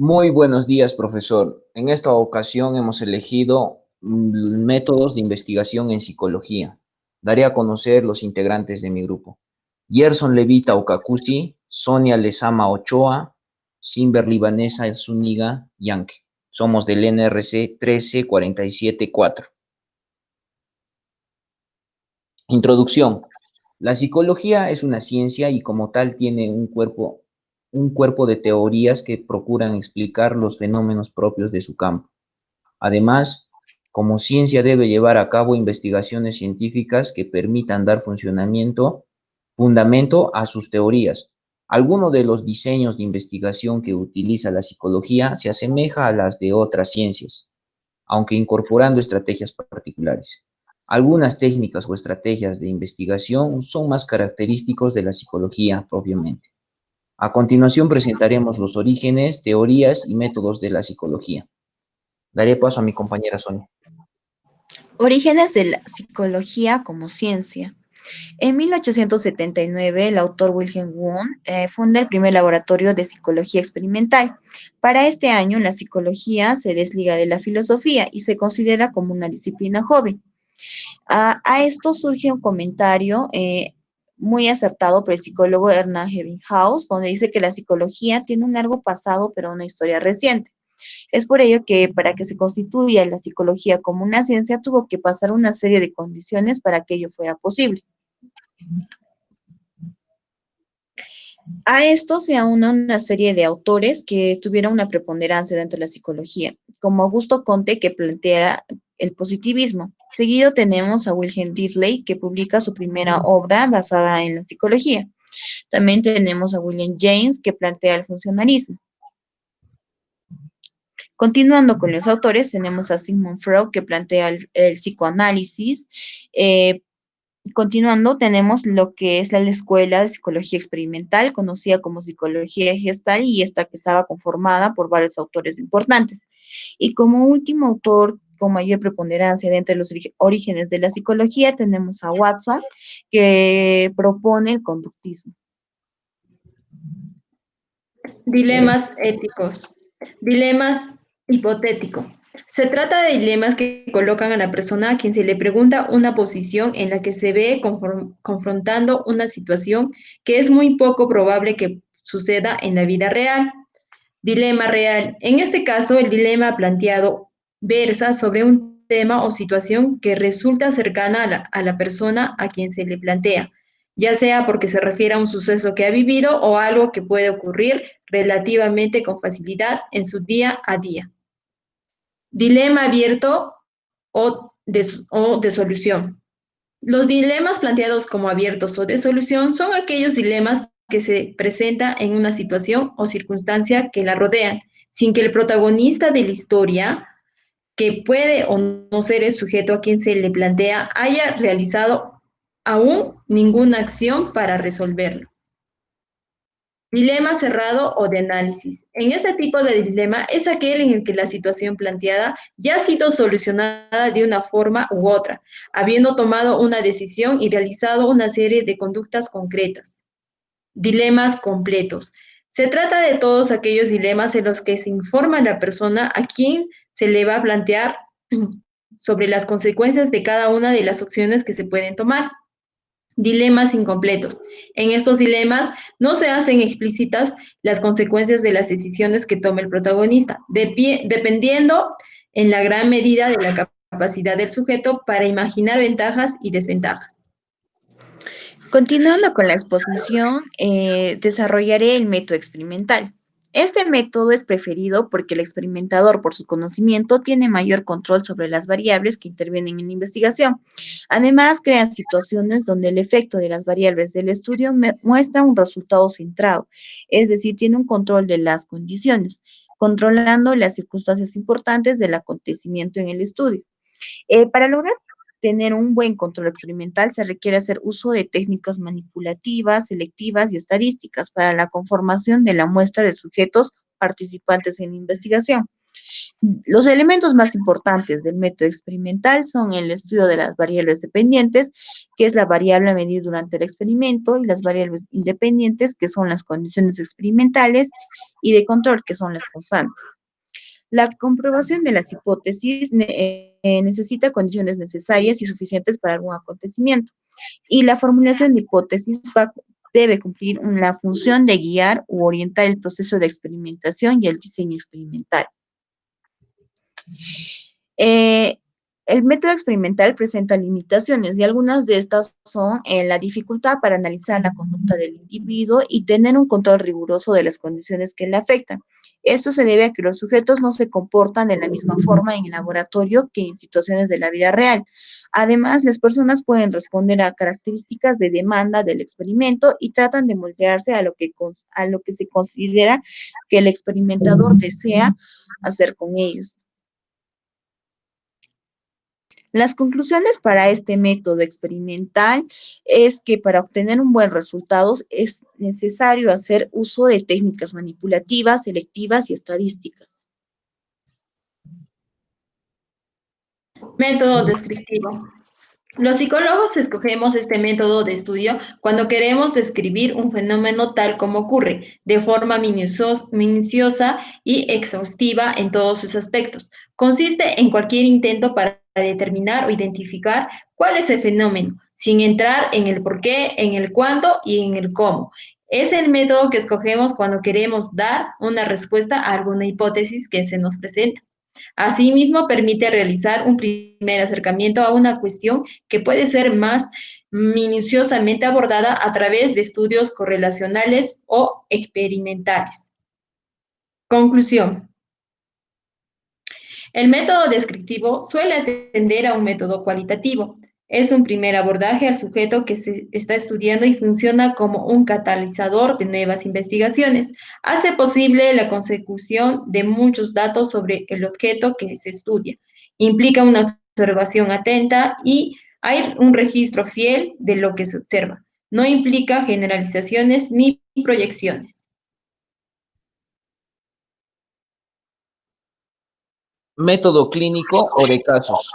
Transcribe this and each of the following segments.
Muy buenos días, profesor. En esta ocasión hemos elegido métodos de investigación en psicología. Daré a conocer los integrantes de mi grupo. Gerson Levita Okakusi, Sonia Lezama Ochoa, Simberly Vanessa Zúñiga Yanque. Somos del NRC 13474. Introducción. La psicología es una ciencia y como tal tiene un cuerpo de teorías que procuran explicar los fenómenos propios de su campo. Además, como ciencia debe llevar a cabo investigaciones científicas que permitan dar fundamento a sus teorías. Alguno de los diseños de investigación que utiliza la psicología se asemeja a las de otras ciencias, aunque incorporando estrategias particulares. Algunas técnicas o estrategias de investigación son más característicos de la psicología propiamente. A continuación presentaremos los orígenes, teorías y métodos de la psicología. Daré paso a mi compañera Sonia. Orígenes de la psicología como ciencia. En 1879, el autor Wilhelm Wundt funda el primer laboratorio de psicología experimental. Para este año, la psicología se desliga de la filosofía y se considera como una disciplina joven. A esto surge un comentario muy acertado por el psicólogo Hernán Ebbinghaus, donde dice que la psicología tiene un largo pasado, pero una historia reciente. Es por ello que para que se constituya la psicología como una ciencia tuvo que pasar una serie de condiciones para que ello fuera posible. A esto se aúna una serie de autores que tuvieron una preponderancia dentro de la psicología, como Augusto Comte, que plantea el positivismo. Seguido tenemos a Wilhelm Dilthey, que publica su primera obra basada en la psicología. También tenemos a William James, que plantea el funcionalismo. Continuando con los autores, tenemos a Sigmund Freud, que plantea el psicoanálisis. Eh, Continuando, tenemos lo que es la escuela de psicología experimental, conocida como psicología gestal, y esta que estaba conformada por varios autores importantes. Y como último autor con mayor preponderancia dentro de los orígenes de la psicología, tenemos a Watson, que propone el conductismo. Dilemas éticos. Dilemas hipotético. Se trata de dilemas que colocan a la persona a quien se le pregunta una posición en la que se ve confrontando una situación que es muy poco probable que suceda en la vida real. Dilema real. En este caso, el dilema planteado versa sobre un tema o situación que resulta cercana a la persona a quien se le plantea, ya sea porque se refiere a un suceso que ha vivido o algo que puede ocurrir relativamente con facilidad en su día a día. Dilema abierto o de solución. Los dilemas planteados como abiertos o de solución son aquellos dilemas que se presentan en una situación o circunstancia que la rodean, sin que el protagonista de la historia, que puede o no ser el sujeto a quien se le plantea, haya realizado aún ninguna acción para resolverlo. Dilema cerrado o de análisis. En este tipo de dilema es aquel en el que la situación planteada ya ha sido solucionada de una forma u otra, habiendo tomado una decisión y realizado una serie de conductas concretas. Dilemas completos. Se trata de todos aquellos dilemas en los que se informa a la persona a quien se le va a plantear sobre las consecuencias de cada una de las opciones que se pueden tomar. Dilemas incompletos. En estos dilemas no se hacen explícitas las consecuencias de las decisiones que tome el protagonista, dependiendo en la gran medida de la capacidad del sujeto para imaginar ventajas y desventajas. Continuando con la exposición, desarrollaré el método experimental. Este método es preferido porque el experimentador, por su conocimiento, tiene mayor control sobre las variables que intervienen en la investigación. Además, crean situaciones donde el efecto de las variables del estudio muestra un resultado centrado, es decir, tiene un control de las condiciones, controlando las circunstancias importantes del acontecimiento en el estudio. Para lograr tener un buen control experimental se requiere hacer uso de técnicas manipulativas, selectivas y estadísticas para la conformación de la muestra de sujetos participantes en la investigación. Los elementos más importantes del método experimental son el estudio de las variables dependientes, que es la variable a medir durante el experimento, y las variables independientes, que son las condiciones experimentales, y de control, que son las constantes. La comprobación de las hipótesis necesita condiciones necesarias y suficientes para algún acontecimiento, y la formulación de hipótesis debe cumplir la función de guiar u orientar el proceso de experimentación y el diseño experimental. El método experimental presenta limitaciones y algunas de estas son la dificultad para analizar la conducta del individuo y tener un control riguroso de las condiciones que le afectan. Esto se debe a que los sujetos no se comportan de la misma forma en el laboratorio que en situaciones de la vida real. Además, las personas pueden responder a características de demanda del experimento y tratan de moldearse a lo que se considera que el experimentador desea hacer con ellos. Las conclusiones para este método experimental es que para obtener un buen resultado es necesario hacer uso de técnicas manipulativas, selectivas y estadísticas. Método descriptivo. Los psicólogos escogemos este método de estudio cuando queremos describir un fenómeno tal como ocurre, de forma minuciosa y exhaustiva en todos sus aspectos. Consiste en cualquier intento para determinar o identificar cuál es el fenómeno, sin entrar en el por qué, en el cuándo y en el cómo. Es el método que escogemos cuando queremos dar una respuesta a alguna hipótesis que se nos presenta. Asimismo, permite realizar un primer acercamiento a una cuestión que puede ser más minuciosamente abordada a través de estudios correlacionales o experimentales. Conclusión. El método descriptivo suele atender a un método cualitativo. Es un primer abordaje al sujeto que se está estudiando y funciona como un catalizador de nuevas investigaciones. Hace posible la consecución de muchos datos sobre el objeto que se estudia. Implica una observación atenta y hay un registro fiel de lo que se observa. No implica generalizaciones ni proyecciones. Método clínico o de casos.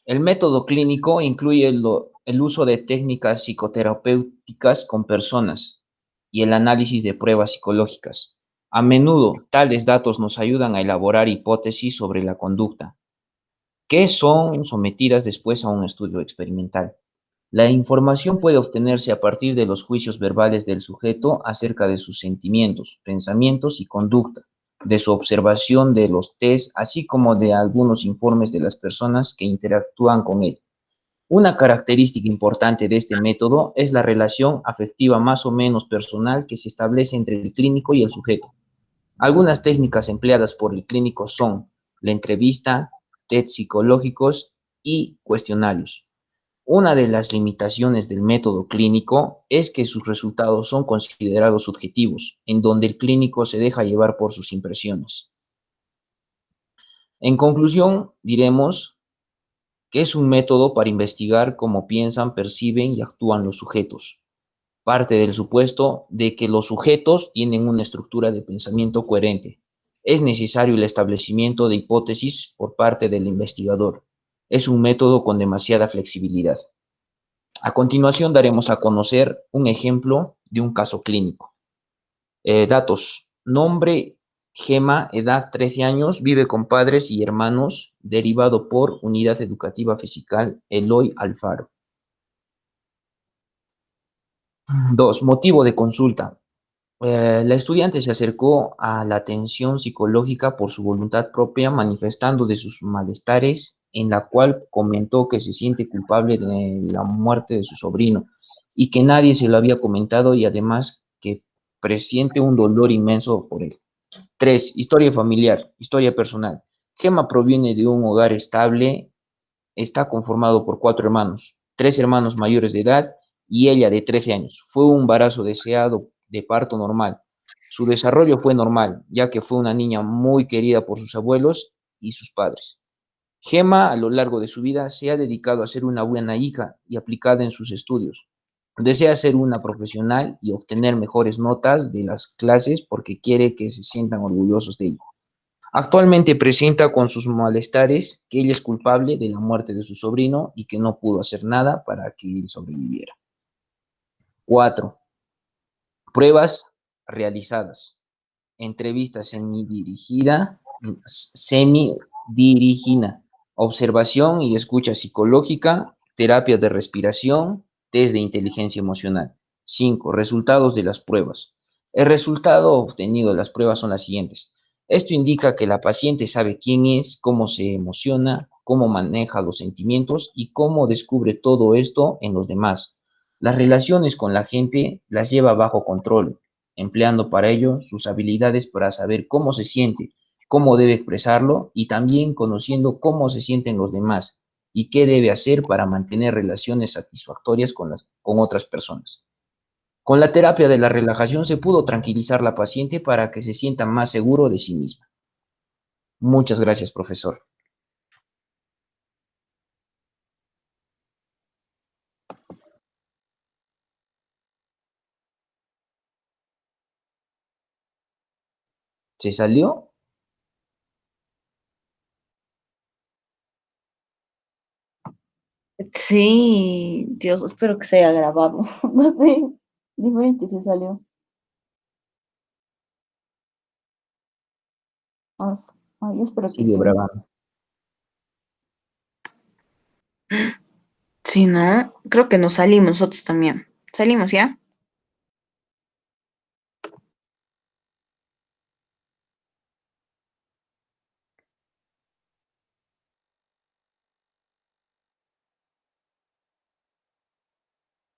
El método clínico incluye el uso de técnicas psicoterapéuticas con personas y el análisis de pruebas psicológicas. A menudo, tales datos nos ayudan a elaborar hipótesis sobre la conducta, que son sometidas después a un estudio experimental. La información puede obtenerse a partir de los juicios verbales del sujeto acerca de sus sentimientos, pensamientos y conducta, de su observación de los test, así como de algunos informes de las personas que interactúan con él. Una característica importante de este método es la relación afectiva más o menos personal que se establece entre el clínico y el sujeto. Algunas técnicas empleadas por el clínico son la entrevista, test psicológicos y cuestionarios. Una de las limitaciones del método clínico es que sus resultados son considerados subjetivos, en donde el clínico se deja llevar por sus impresiones. En conclusión, diremos que es un método para investigar cómo piensan, perciben y actúan los sujetos. Parte del supuesto de que los sujetos tienen una estructura de pensamiento coherente. Es necesario el establecimiento de hipótesis por parte del investigador. Es un método con demasiada flexibilidad. A continuación daremos a conocer un ejemplo de un caso clínico. Datos. Nombre, Gema, edad 13 años, vive con padres y hermanos, derivado por Unidad Educativa Fiscal Eloy Alfaro. 2. Motivo de consulta. La estudiante se acercó a la atención psicológica por su voluntad propia, manifestando de sus malestares, en la cual comentó que se siente culpable de la muerte de su sobrino y que nadie se lo había comentado y además que presiente un dolor inmenso por él. 3. Historia familiar, historia personal. Gema proviene de un hogar estable, está conformado por 4 hermanos, 3 hermanos mayores de edad y ella de 13 años. Fue un embarazo deseado de parto normal. Su desarrollo fue normal, ya que fue una niña muy querida por sus abuelos y sus padres. Gema, a lo largo de su vida, se ha dedicado a ser una buena hija y aplicada en sus estudios. Desea ser una profesional y obtener mejores notas de las clases porque quiere que se sientan orgullosos de ella. Actualmente presenta con sus malestares que ella es culpable de la muerte de su sobrino y que no pudo hacer nada para que él sobreviviera. 4. Pruebas realizadas. Entrevista semidirigida, observación y escucha psicológica, terapia de respiración, test de inteligencia emocional. 5. Resultados de las pruebas. El resultado obtenido de las pruebas son las siguientes. Esto indica que la paciente sabe quién es, cómo se emociona, cómo maneja los sentimientos y cómo descubre todo esto en los demás. Las relaciones con la gente las lleva bajo control, empleando para ello sus habilidades para saber cómo se siente, cómo debe expresarlo y también conociendo cómo se sienten los demás y qué debe hacer para mantener relaciones satisfactorias con otras personas. Con la terapia de la relajación se pudo tranquilizar la paciente para que se sienta más seguro de sí misma. Muchas gracias, profesor. ¿Se salió? Sí, Dios, espero que se haya grabado. No sé, diferente se salió. Ah, ay, espero que Sigue sí. grabando. Sí, ¿no? Creo que nos salimos nosotros también. ¿Salimos ya?